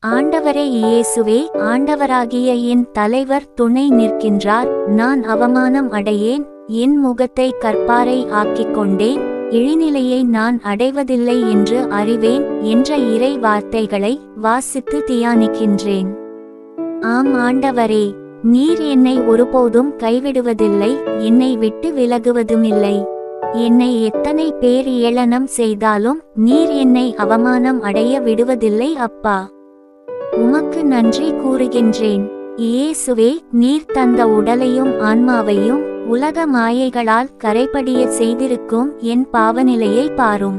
ஆண்டவரே இயேசுவே, ஆண்டவராகிய என் தலைவர் துணை நிற்கின்றார். நான் அவமானம் அடையேன், என் முகத்தை கற்பாரை ஆக்கிக் கொண்டேன், இழிநிலையை நான் அடைவதில்லை என்று அறிவேன் என்ற இறை வார்த்தைகளை வாசித்து தியானிக்கின்றேன். ஆம் ஆண்டவரே, நீர் என்னை ஒருபோதும் கைவிடுவதில்லை, என்னை விட்டு விலகுவதுமில்லை. என்னை எத்தனை பேர் ஏளனம் செய்தாலும் நீர் என்னை அவமானம் அடைய விடுவதில்லை அப்பா. உமக்கு நன்றி கூறுகின்றேன். இயேசுவே, நீர் தந்த உடலையும் ஆன்மாவையும் உலக மாயைகளால் கரைபடிய செய்திருக்கும் என் பாவநிலையை பாரும்.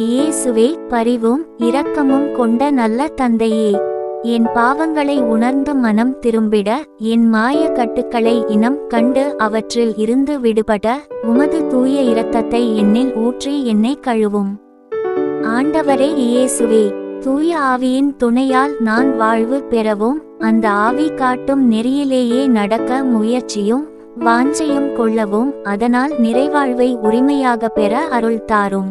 இயேசுவே, பரிவும் இரக்கமும் கொண்ட நல்ல தந்தையே, என் பாவங்களை உணர்ந்து மனம் திரும்பிட, என் மாய கட்டுக்களை இனம் கண்டு அவற்றில் இருந்து விடுபட உமது தூய இரத்தத்தை என்னில் ஊற்றி என்னை கழுவும். ஆண்டவரே இயேசுவே, தூய ஆவியின் துணையால் நான் வாழ்வு பெறவும், அந்த ஆவி காட்டும் நெறியிலேயே நடக்க முயற்சியும் வாஞ்சையும் கொள்ளவும், அதனால் நிறைவாழ்வை உரிமையாக பெற அருள் தாரும்.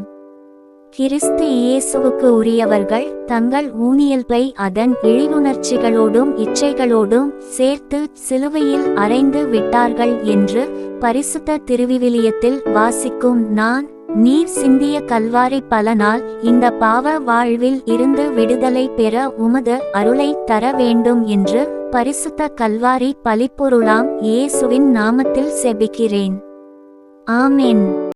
கிறிஸ்து இயேசுவுக்கு உரியவர்கள் தங்கள் ஊனியல்பை அதன் இழிவுணர்ச்சிகளோடும் இச்சைகளோடும் சேர்த்து சிலுவையில் அறைந்து விட்டார்கள் என்று பரிசுத்த திருவிவிலியத்தில் வாசிக்கும் நான், நீர் சிந்திய கல்வாரி பலனால் இந்த பாவ வாழ்வில் இருந்து விடுதலை பெற உமது அருளை தர வேண்டும் என்று பரிசுத்த கல்வாரி பலிப்பொருளாம் இயேசுவின் நாமத்தில் செபிக்கிறேன். ஆமென்.